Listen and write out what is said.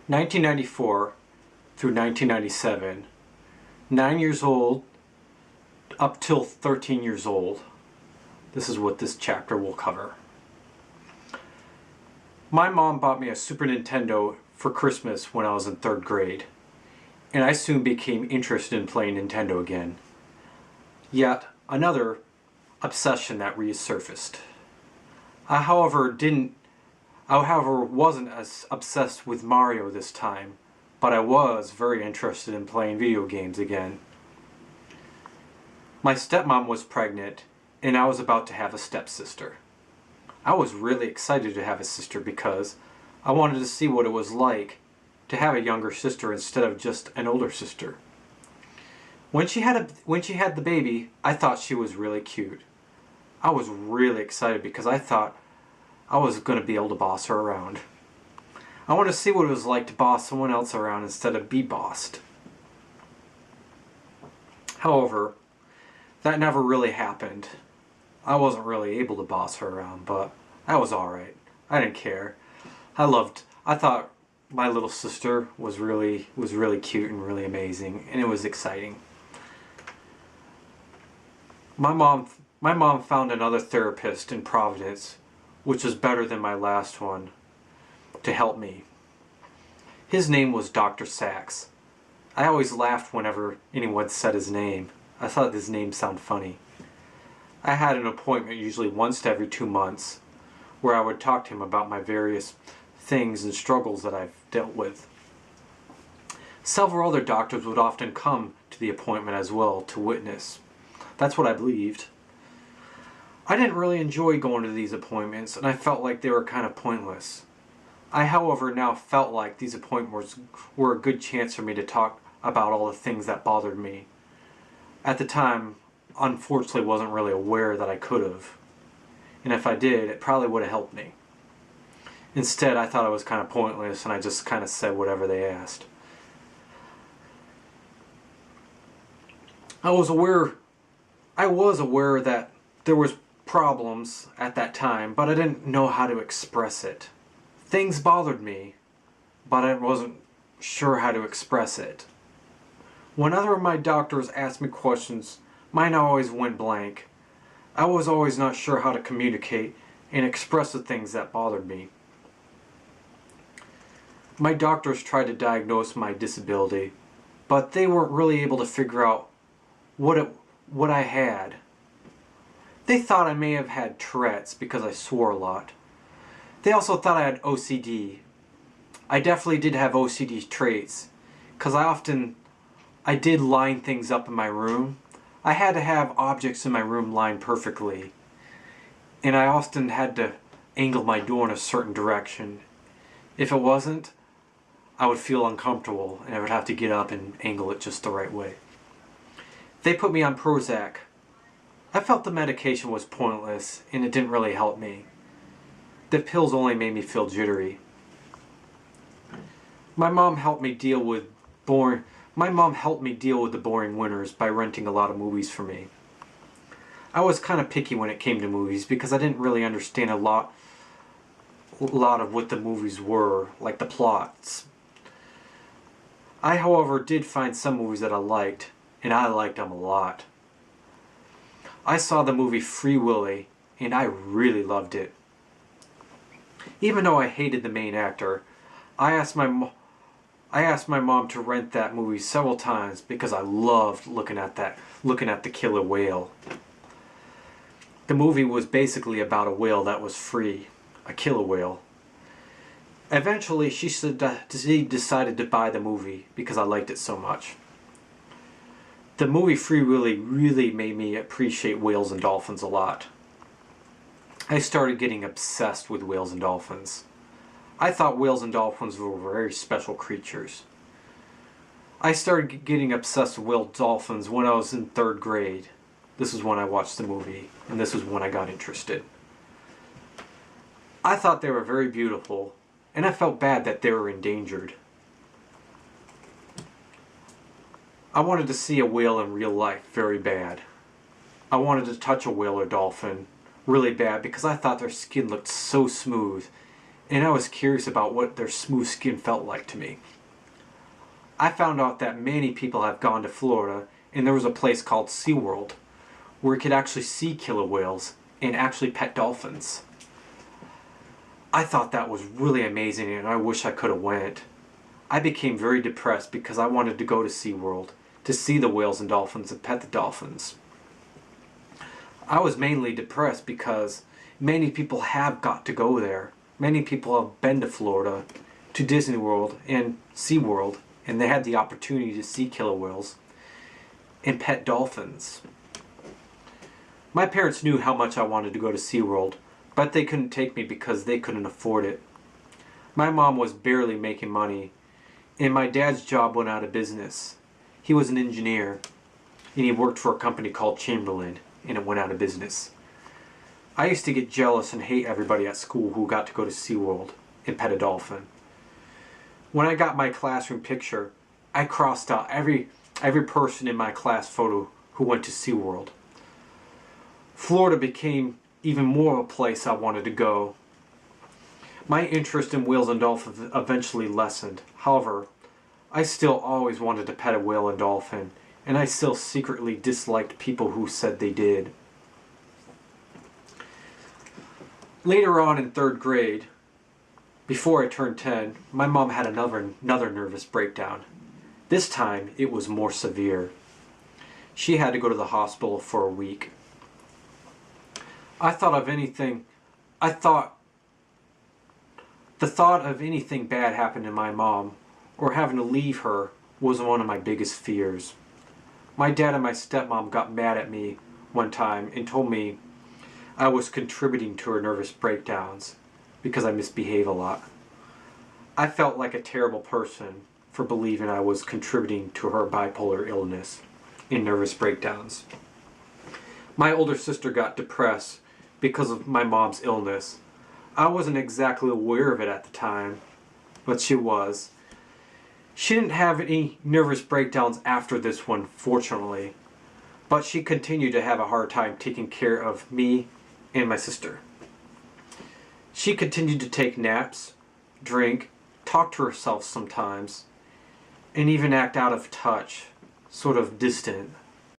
1994 through 1997, 9 years old up till 13 years old. This is what this chapter will cover. My mom bought me a Super Nintendo for Christmas when I was in 3rd grade, and I soon became interested in playing Nintendo again. Yet another obsession that resurfaced. I however wasn't as obsessed with Mario this time, but I was very interested in playing video games again. My stepmom was pregnant, and I was about to have a stepsister. I was really excited to have a sister because I wanted to see what it was like to have a younger sister instead of just an older sister. When she had the baby, I thought she was really cute. I was really excited because I thought I was going to be able to boss her around. I wanted to see what it was like to boss someone else around instead of be bossed. However, that never really happened. I wasn't really able to boss her around, but that was alright. I didn't care. I thought my little sister was really cute and really amazing, and it was exciting. My mom found another therapist in Providence, which was better than my last one, to help me. His name was Dr. Sachs. I always laughed whenever anyone said his name. I thought his name sounded funny. I had an appointment usually once every 2 months, where I would talk to him about my various things and struggles that I've dealt with. Several other doctors would often come to the appointment as well to witness. That's what I believed. I didn't really enjoy going to these appointments, and I felt like they were kind of pointless. I, however, now felt like these appointments were a good chance for me to talk about all the things that bothered me. At the time, unfortunately, wasn't really aware that I could have. And if I did, it probably would have helped me. Instead, I thought it was kind of pointless, and I just kind of said whatever they asked. I was aware that there was problems at that time, but I didn't know how to express it. Things bothered me, but I wasn't sure how to express it. Whenever my doctors asked me questions, mine always went blank. I was always not sure how to communicate and express the things that bothered me. My doctors tried to diagnose my disability, but they weren't really able to figure out what I had. They thought I may have had Tourette's because I swore a lot. They also thought I had OCD. I definitely did have OCD traits, because I did line things up in my room. I had to have objects in my room lined perfectly, and I often had to angle my door in a certain direction. If it wasn't, I would feel uncomfortable, and I would have to get up and angle it just the right way. They put me on Prozac. I felt the medication was pointless, and it didn't really help me. The pills only made me feel jittery. My mom helped me deal with the boring winters by renting a lot of movies for me. I was kind of picky when it came to movies because I didn't really understand a lot of what the movies were, like the plots. I, however, did find some movies that I liked, and I liked them a lot. I saw the movie Free Willy, and I really loved it. Even though I hated the main actor, I asked my mom to rent that movie several times because I loved looking at the killer whale. The movie was basically about a whale that was free, a killer whale. Eventually, she decided to buy the movie because I liked it so much. The movie Free Willy really made me appreciate whales and dolphins a lot. I started getting obsessed with whales and dolphins. I thought whales and dolphins were very special creatures. I started getting obsessed with whale dolphins when I was in 3rd grade. This is when I watched the movie, and this was when I got interested. I thought they were very beautiful, and I felt bad that they were endangered. I wanted to see a whale in real life very bad. I wanted to touch a whale or dolphin really bad because I thought their skin looked so smooth and I was curious about what their smooth skin felt like to me. I found out that many people have gone to Florida, and there was a place called SeaWorld, where you could actually see killer whales and actually pet dolphins. I thought that was really amazing, and I wish I could have went. I became very depressed because I wanted to go to SeaWorld to see the whales and dolphins and pet the dolphins. I was mainly depressed because many people have got to go there. Many people have been to Florida, to Disney World and SeaWorld, and they had the opportunity to see killer whales and pet dolphins. My parents knew how much I wanted to go to SeaWorld, but they couldn't take me because they couldn't afford it. My mom was barely making money, and my dad's job went out of business. He was an engineer, and he worked for a company called Chamberlain, and it went out of business. I used to get jealous and hate everybody at school who got to go to SeaWorld and pet a dolphin. When I got my classroom picture, I crossed out every person in my class photo who went to SeaWorld. Florida became even more of a place I wanted to go. My interest in whales and dolphins eventually lessened. However, I still always wanted to pet a whale and dolphin, and I still secretly disliked people who said they did. Later on in 3rd grade, before I turned 10, my mom had another nervous breakdown. This time, it was more severe. She had to go to the hospital for a week. The thought of anything bad happened to my mom, or having to leave her, was one of my biggest fears. My dad and my stepmom got mad at me one time and told me I was contributing to her nervous breakdowns because I misbehave a lot. I felt like a terrible person for believing I was contributing to her bipolar illness and nervous breakdowns. My older sister got depressed because of my mom's illness. I wasn't exactly aware of it at the time, but she was. She didn't have any nervous breakdowns after this one, fortunately, but she continued to have a hard time taking care of me and my sister. She continued to take naps, drink, talk to herself sometimes, and even act out of touch, sort of distant.